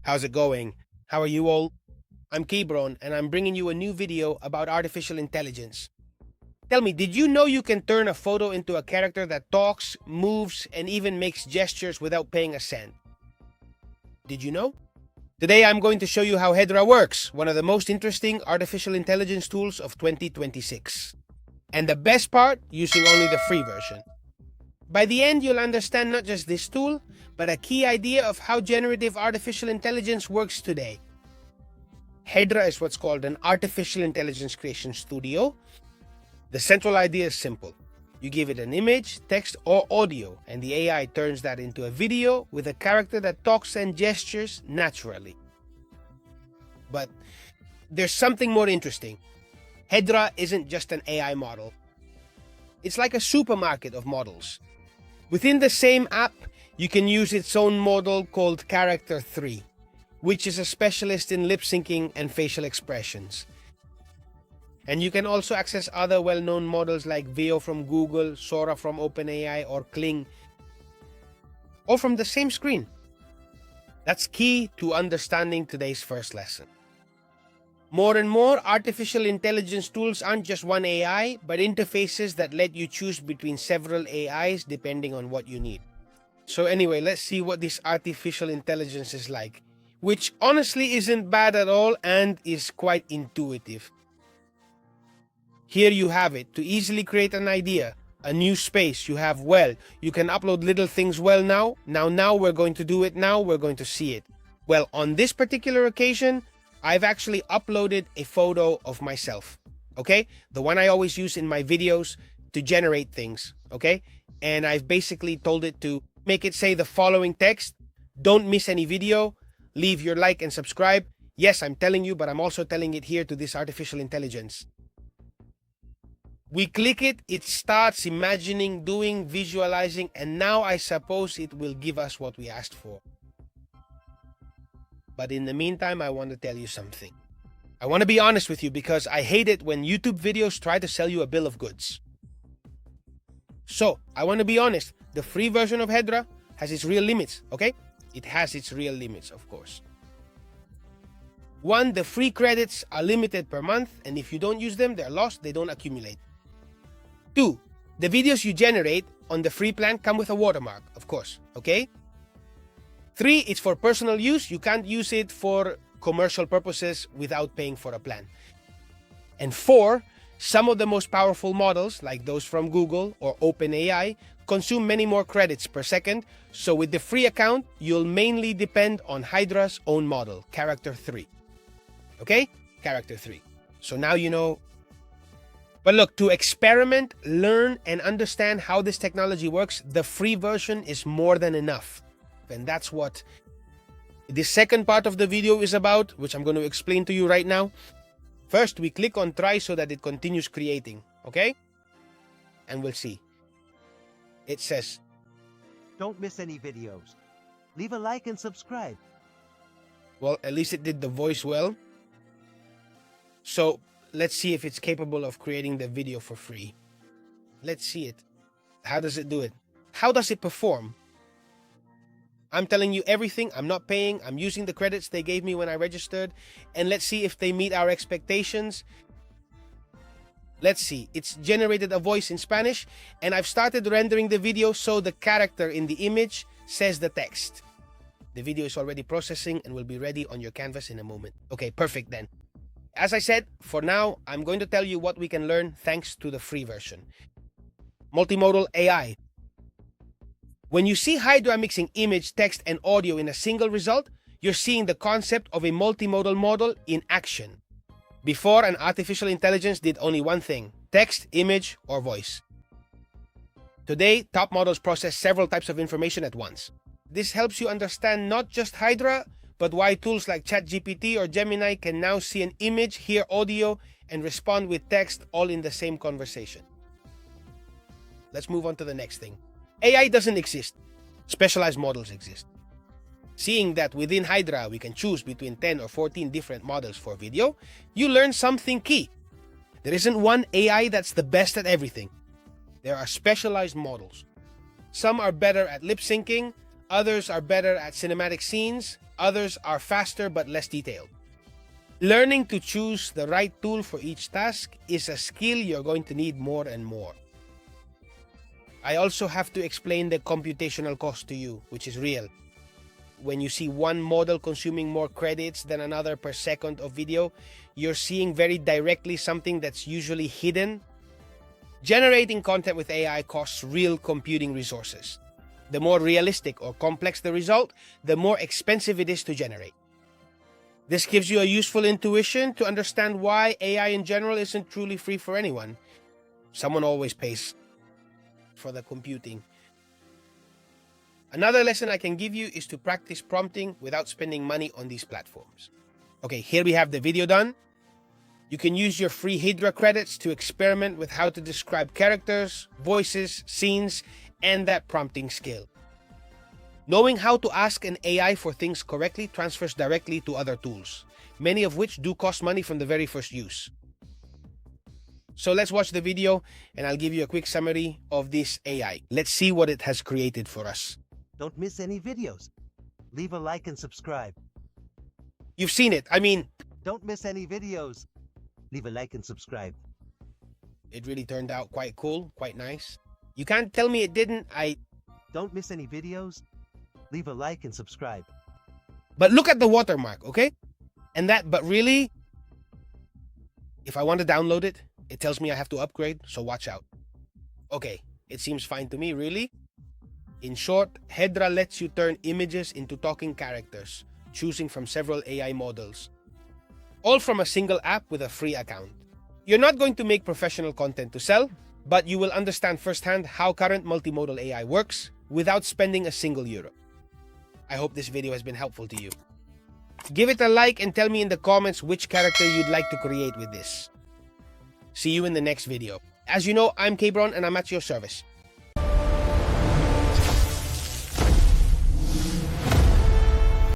How's it going? How are you all? I'm Kebron, and I'm bringing you a new video about artificial intelligence. Tell me, did you know you can turn a photo into a character that talks, moves, and even makes gestures without paying a cent? Did you know? Today I'm going to show you how Hedra works, one of the most interesting artificial intelligence tools of 2026. And the best part, using only the free version. By the end, you'll understand not just this tool, but a key idea of how generative artificial intelligence works today. Hedra is what's called an artificial intelligence creation studio. The central idea is simple. You give it an image, text, or audio, and the AI turns that into a video with a character that talks and gestures naturally. But there's something more interesting. Hedra isn't just an AI model. It's like a supermarket of models. Within the same app, you can use its own model called Character 3, which is a specialist in lip syncing and facial expressions. And you can also access other well-known models like Veo from Google, Sora from OpenAI, or Kling, all from the same screen. That's key to understanding today's first lesson. More and more, artificial intelligence tools aren't just one AI, but interfaces that let you choose between several AIs depending on what you need. So anyway, let's see what this artificial intelligence is like, which honestly isn't bad at all and is quite intuitive. Here you have it. To easily create an idea, a new space, you have you can upload little things now we're going to do it now, we're going to see it. Well, on this particular occasion, I've actually uploaded a photo of myself, okay? The one I always use in my videos to generate things, okay? And I've basically told it to make it say the following text: don't miss any video, leave your like and subscribe. Yes, I'm telling you, but I'm also telling it here to this artificial intelligence. We click it, it starts imagining, doing, visualizing, and now I suppose it will give us what we asked for. But in the meantime, I want to tell you something. I want to be honest with you because I hate it when YouTube videos try to sell you a bill of goods. So, I want to be honest, the free version of Hedra has its real limits, okay? It has its real limits, of course. 1, the free credits are limited per month, and if you don't use them, they're lost, they don't accumulate. 2, the videos you generate on the free plan come with a watermark, of course, okay? 3, it's for personal use. You can't use it for commercial purposes without paying for a plan. And 4, some of the most powerful models, like those from Google or OpenAI, consume many more credits per second. So with the free account, you'll mainly depend on Hedra's own model, Character 3. Okay? Character 3. So now you know. But look, to experiment, learn, and understand how this technology works, the free version is more than enough. And that's what the second part of the video is about, which I'm going to explain to you right now. First, we click on try so that it continues creating, okay? And we'll see. It says, don't miss any videos. Leave a like and subscribe. Well, at least it did the voice well. So let's see if it's capable of creating the video for free. Let's see it. How does it do it? How does it perform? I'm telling you everything. I'm not paying. I'm using the credits they gave me when I registered. And let's see if they meet our expectations. Let's see. It's generated a voice in Spanish. And I've started rendering the video so the character in the image says the text. The video is already processing and will be ready on your canvas in a moment. Okay, perfect then. As I said, for now, I'm going to tell you what we can learn thanks to the free version. Multimodal AI. When you see Hedra mixing image, text, and audio in a single result, you're seeing the concept of a multimodal model in action. Before, an artificial intelligence did only one thing: text, image, or voice. Today, top models process several types of information at once. This helps you understand not just Hedra, but why tools like ChatGPT or Gemini can now see an image, hear audio, and respond with text all in the same conversation. Let's move on to the next thing. AI doesn't exist. Specialized models exist. Seeing that within Hedra we can choose between 10 or 14 different models for video, you learn something key. There isn't one AI that's the best at everything. There are specialized models. Some are better at lip syncing, Others are better at cinematic scenes. Others are faster but less detailed. Learning to choose the right tool for each task is a skill you're going to need more and more. I also have to explain the computational cost to you, which is real. When you see one model consuming more credits than another per second of video, you're seeing very directly something that's usually hidden. Generating content with AI costs real computing resources. The more realistic or complex the result, the more expensive it is to generate. This gives you a useful intuition to understand why AI in general isn't truly free for anyone. Someone always pays for the computing. Another lesson I can give you is to practice prompting without spending money on these platforms. Okay, here we have the video done. You can use your free Hedra credits to experiment with how to describe characters, voices, scenes, and that prompting skill. Knowing how to ask an AI for things correctly transfers directly to other tools, many of which do cost money from the very first use. So let's watch the video and I'll give you a quick summary of this AI. Let's see what it has created for us. Don't miss any videos. Leave a like and subscribe. You've seen it. Don't miss any videos. Leave a like and subscribe. It really turned out quite cool, quite nice. You can't tell me it didn't. Don't miss any videos. Leave a like and subscribe. But look at the watermark, okay? But really, if I want to download it, it tells me I have to upgrade, so watch out. Okay, it seems fine to me, really. In short, Hedra lets you turn images into talking characters, choosing from several AI models, all from a single app with a free account. You're not going to make professional content to sell, but you will understand firsthand how current multimodal AI works without spending a single euro. I hope this video has been helpful to you. Give it a like and tell me in the comments which character you'd like to create with this. See you in the next video. As you know, I'm Kbron and I'm at your service.